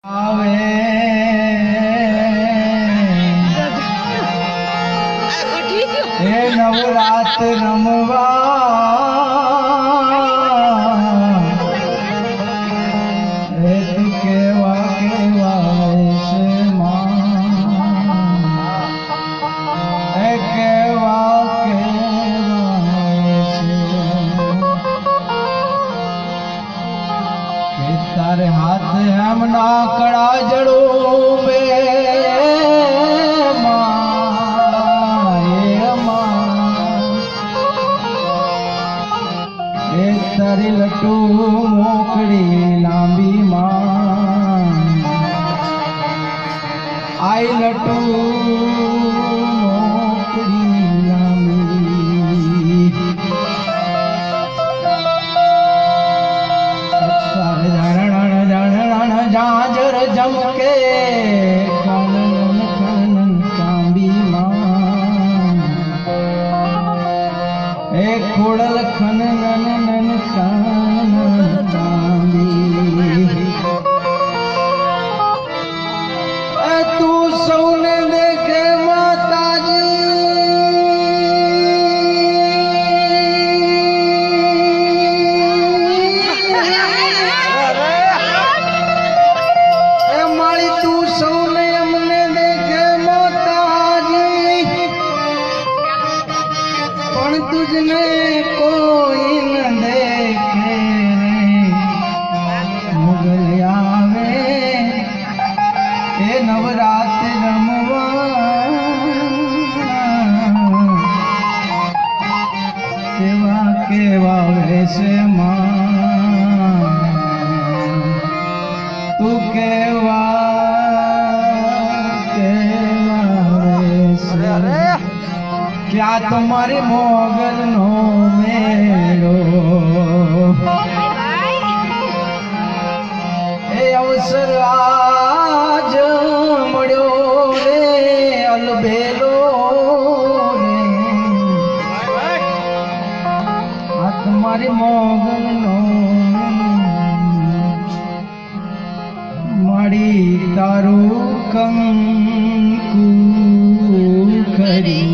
આવે એ નવરાત રમવા એ તું કેવા કેવા છે એ કેવા કેવા છે તારે હાથ એમ ના કડા જડો બે તારી લટુ મોકડી લાંબી માં આઈ લટુ મોકડી લાંબી જાજર જમકે ખનન ખનન કાંબી માં એ ખોડલ ખનન તું સૌને દેખે માતાજી એ માળી તું સૌને અમને દેખે માતાજી પણ તુજને કોઈ ન દેખે મુગલ આવે એ નવરાત રમવા કેવા કેવા વેશે માં તું કેવા કેવા વેશે ક્યાં તમારી મોગલ નો મેળો એ અવસર આજ મળ્યો રે અલબેલો આ તમારી મોગલ નો મળી તારું કંકુ કરી